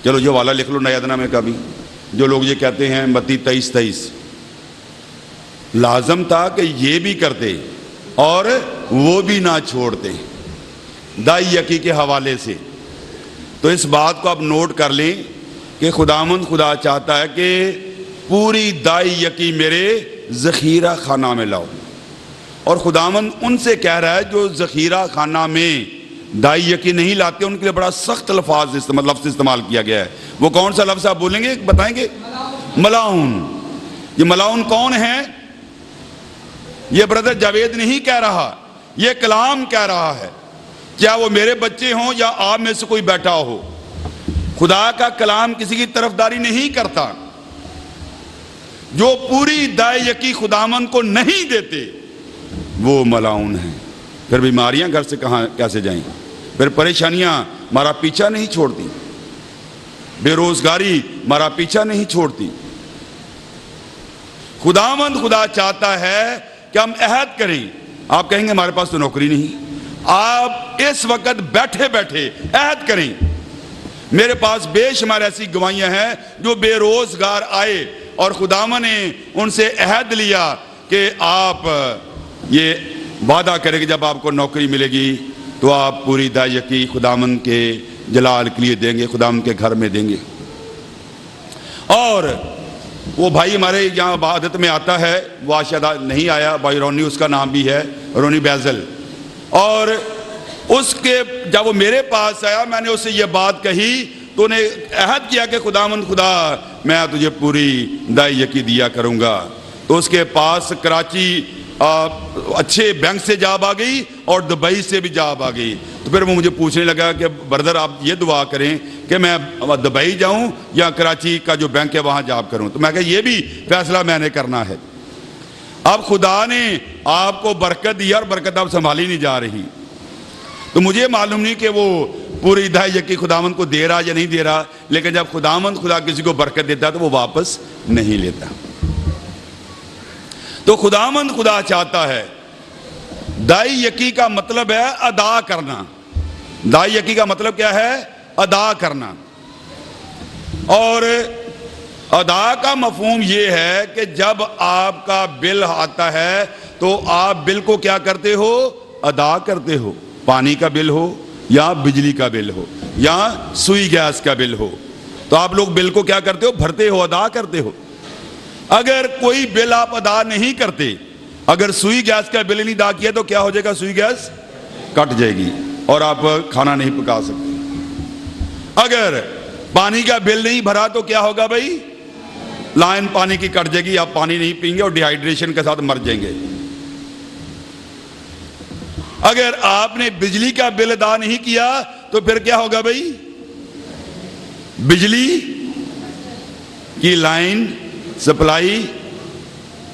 A: چلو یہ والا لکھ لو نئے عہد نامے کا بھی. جو لوگ یہ کہتے ہیں متی 23:23, لازم تھا کہ یہ بھی کرتے اور وہ بھی نہ چھوڑتے دائی یقی کے حوالے سے. تو اس بات کو آپ نوٹ کر لیں کہ خداوند خدا چاہتا ہے کہ پوری دائی یقی میرے ذخیرہ خانہ میں لاؤ. اور خداوند ان سے کہہ رہا ہے جو ذخیرہ خانہ میں دائی یقی نہیں لاتے, ان کے لیے بڑا سخت لفظ استعمال کیا گیا ہے. وہ کون سا لفظ آپ بولیں گے, بتائیں گے؟ ملاؤن. یہ ملاؤن کون ہے؟ یہ برادر جاوید نہیں کہہ رہا, یہ کلام کہہ رہا ہے. کیا وہ میرے بچے ہوں یا آپ میں سے کوئی بیٹھا ہو, خدا کا کلام کسی کی طرفداری نہیں کرتا. جو پوری دائی یقی خداوند کو نہیں دیتے وہ ملاؤن ہیں. پھر بیماریاں گھر سے کہاں کیسے جائیں, پھر پریشانیاں ہمارا پیچھا نہیں چھوڑتی, بے روزگاری ہمارا پیچھا نہیں چھوڑتی. خداوند خدا چاہتا ہے کہ ہم عہد کریں. آپ کہیں گے ہمارے پاس تو نوکری نہیں, آپ اس وقت بیٹھے بیٹھے عہد کریں. میرے پاس بے شمار ایسی گواہیاں ہیں جو بے روزگار آئے اور خداوند نے ان سے عہد لیا کہ آپ یہ وعدہ کریں کہ جب آپ کو نوکری ملے گی تو آپ پوری دائی یقی خداوند کے جلال کے لیے دیں گے, خداوند کے گھر میں دیں گے. اور وہ بھائی ہمارے یہاں عبادت میں آتا ہے, وہ آج شاید نہیں آیا, بھائی رونی اس کا نام بھی ہے, رونی بیزل. اور اس کے جب وہ میرے پاس آیا میں نے اسے یہ بات کہی تو انہیں عہد کیا کہ خداوند خدا میں تجھے پوری دائی یقی دیا کروں گا. تو اس کے پاس کراچی اچھے بینک سے جاب آ گئی اور دبئی سے بھی جاب آ گئی. تو پھر وہ مجھے پوچھنے لگا کہ بردر آپ یہ دعا کریں کہ میں دبئی جاؤں یا کراچی کا جو بینک ہے وہاں جاب کروں. تو میں کہا یہ بھی فیصلہ میں نے کرنا ہے. اب خدا نے آپ کو برکت دی اور برکت اب سنبھالی نہیں جا رہی. تو مجھے معلوم نہیں کہ وہ پوری دائی یکی خداوند کو دے رہا یا نہیں دے رہا، لیکن جب خداوند خدا کسی کو برکت دیتا تو وہ واپس نہیں لیتا۔ تو خداوند خدا چاہتا ہے، دائی یکی کا مطلب ہے ادا کرنا۔ دائی یکی کا مطلب کیا ہے؟ ادا کرنا۔ اور ادا کا مفہوم یہ ہے کہ جب آپ کا بل آتا ہے تو آپ بل کو کیا کرتے ہو؟ ادا کرتے ہو۔ پانی کا بل ہو یا بجلی کا بل ہو یا سوئی گیس کا بل ہو، تو آپ لوگ بل کو کیا کرتے ہو؟ بھرتے ہو، ادا کرتے ہو۔ اگر کوئی بل آپ ادا نہیں کرتے، اگر سوئی گیس کا بل نہیں ادا کیا تو کیا ہو جائے گا؟ سوئی گیس کٹ جائے گی اور آپ کھانا نہیں پکا سکتے۔ اگر پانی کا بل نہیں بھرا تو کیا ہوگا بھائی؟ لائن پانی کی کٹ جائے گی، آپ پانی نہیں پئیں گے اور ڈی ہائیڈریشن کے ساتھ مر جائیں گے۔ اگر آپ نے بجلی کا بل ادا نہیں کیا تو پھر کیا ہوگا بھائی؟ بجلی کی لائن سپلائی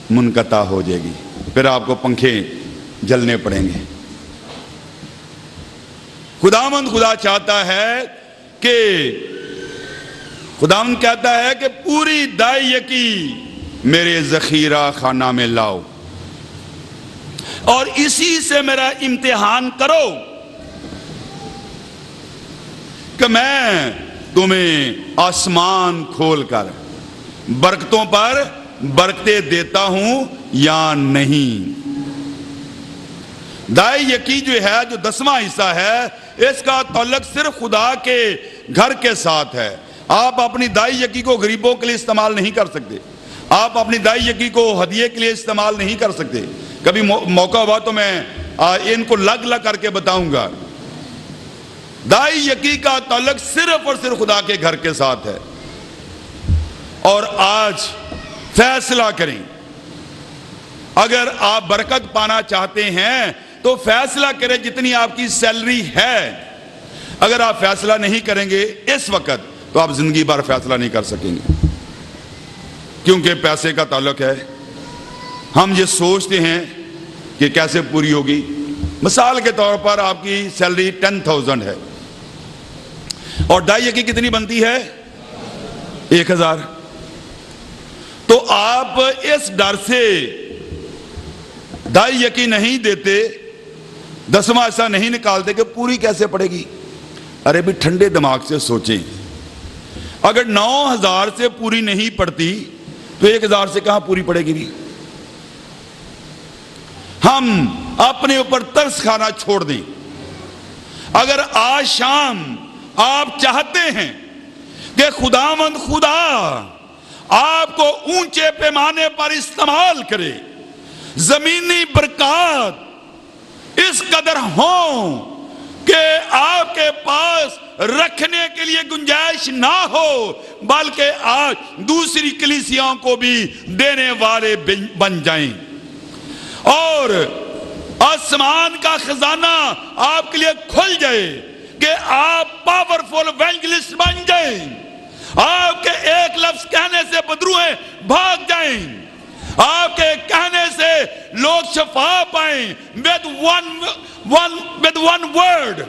A: منقطع ہو جائے گی، پھر آپ کو پنکھے جلنے پڑیں گے۔ خداوند خدا چاہتا ہے کہ خداوند کہتا ہے کہ پوری دائی یکی میرے ذخیرہ خانہ میں لاؤ اور اسی سے میرا امتحان کرو کہ میں تمہیں آسمان کھول کر برکتوں پر برکتیں دیتا ہوں یا نہیں۔ دائی یکی جو ہے، جو 10واں حصہ ہے، اس کا تعلق صرف خدا کے گھر کے ساتھ ہے۔ آپ اپنی دائی یکی کو غریبوں کے لیے استعمال نہیں کر سکتے، آپ اپنی دائی یکی کو ہدیے کے لیے استعمال نہیں کر سکتے۔ کبھی موقع ہوا تو میں ان کو لگ کر کے بتاؤں گا۔ دائی یکی کا تعلق صرف اور صرف خدا کے گھر کے ساتھ ہے۔ اور آج فیصلہ کریں، اگر آپ برکت پانا چاہتے ہیں تو فیصلہ کریں جتنی آپ کی سیلری ہے۔ اگر آپ فیصلہ نہیں کریں گے اس وقت تو آپ زندگی بھر فیصلہ نہیں کر سکیں گے، کیونکہ پیسے کا تعلق ہے۔ ہم یہ سوچتے ہیں کہ کیسے پوری ہوگی۔ مثال کے طور پر آپ کی سیلری 10,000 ہے اور دائی یکی کتنی بنتی ہے؟ 1,000۔ تو آپ اس ڈر سے دائی یکی نہیں دیتے، 10واں حصہ نہیں نکالتے کہ پوری کیسے پڑے گی۔ ارے بھی ٹھنڈے دماغ سے سوچیں، اگر 9,000 سے پوری نہیں پڑتی تو 1,000 سے کہاں پوری پڑے گی بھی؟ ہم اپنے اوپر ترس کھانا چھوڑ دیں۔ اگر آج شام آپ چاہتے ہیں کہ خداوند خدا آپ کو اونچے پیمانے پر استعمال کرے، زمینی برکات اس قدر ہوں کہ آپ کے پاس رکھنے کے لیے گنجائش نہ ہو، بلکہ آج دوسری کلیسیاں کو بھی دینے والے بن جائیں، اور آسمان کا خزانہ آپ کے لیے کھل جائے کہ آپ پاورفل ایونجلسٹ بن جائیں، آپ کے ایک لفظ کہنے سے بدروہیں بھاگ جائیں، آپ کے کہنے سے لوگ شفا پائیں، with one word،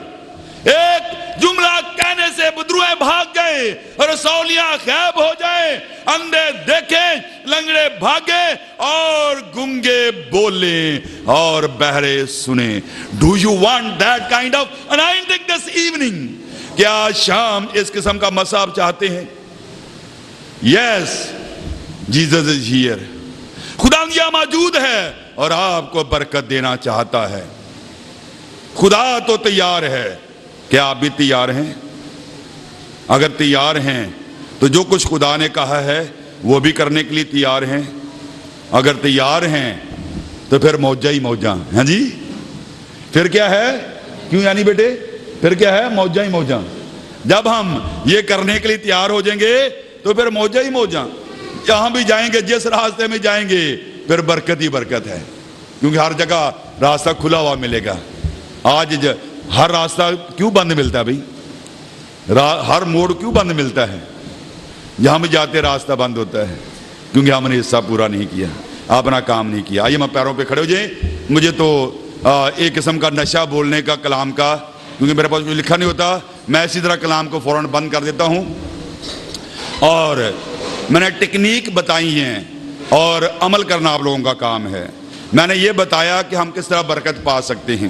A: ایک جملہ کہنے سے بدروہیں بھاگ جائیں، رسولیاں غائب ہو جائیں، اندھے دیکھیں، لنگڑے بھاگیں اور گنگے بولیں اور بہرے سنیں۔ Do you want that kind of anointing this evening؟ کیا شام اس قسم کا مسا آپ چاہتے ہیں؟ Yes، Jesus is here۔ خدا یہاں موجود ہے اور آپ کو برکت دینا چاہتا ہے۔ خدا تو تیار ہے، کیا آپ بھی تیار ہیں؟ اگر تیار ہیں تو جو کچھ خدا نے کہا ہے وہ بھی کرنے کے لیے تیار ہیں۔ اگر تیار ہیں تو پھر موجہ ہی موجہ، ہاں جی، پھر کیا ہے؟ کیوں یعنی بیٹے پھر کیا ہے؟ موجہ ہی موجہ۔ جب ہم یہ کرنے کے لیے تیار ہو جائیں گے تو پھر موجہ ہی موجہ، جہاں بھی جائیں گے، جس راستے میں جائیں گے پھر برکت ہی برکت ہے، کیونکہ ہر جگہ راستہ کھلا ہوا ملے گا۔ آج ہر راستہ کیوں بند ملتا ہے بھائی؟ ہر موڑ کیوں بند ملتا ہے؟ جہاں بھی جاتے راستہ بند ہوتا ہے، کیونکہ ہم نے حصہ پورا نہیں کیا، اپنا کام نہیں کیا۔ آئیے میں پیروں پہ کھڑے ہو جائیں۔ مجھے تو ایک قسم کا نشہ بولنے کا، کلام کا کیونکہ میرے پاس کچھ لکھا نہیں ہوتا، میں اسی طرح کلام کو فوراً بند کر دیتا ہوں. اور میں نے ٹیکنیک بتائی ہیں اور عمل کرنا آپ لوگوں کا کام ہے. میں نے یہ بتایا کہ ہم کس طرح برکت پا سکتے ہیں.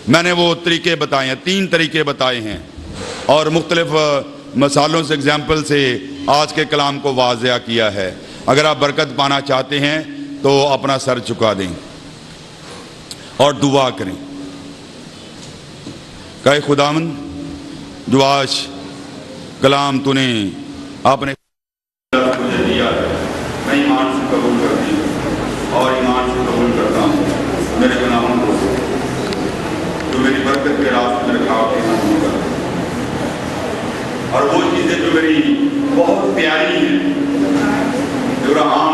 A: میں نے وہ طریقے بتائے ہیں، 3 طریقے بتائے ہیں، اور مختلف مثالوں سے، اگزامپل سے آج کے کلام کو واضح کیا ہے. اگر آپ برکت پانا چاہتے ہیں تو اپنا سر جھکا دیں اور دعا کریں کہ خداوند جو آج کلام تو نے آپ نے مجھے دیا ہے، میں ایمان سے قبول کرتی ہوں اور ایمان سے قبول کرتا ہوں میرے گناہوں کو جو میری برکت کے راستے میں رکاوٹیں دور کر، اور وہ چیزیں جو میری بہت پیاری ہیں جو عام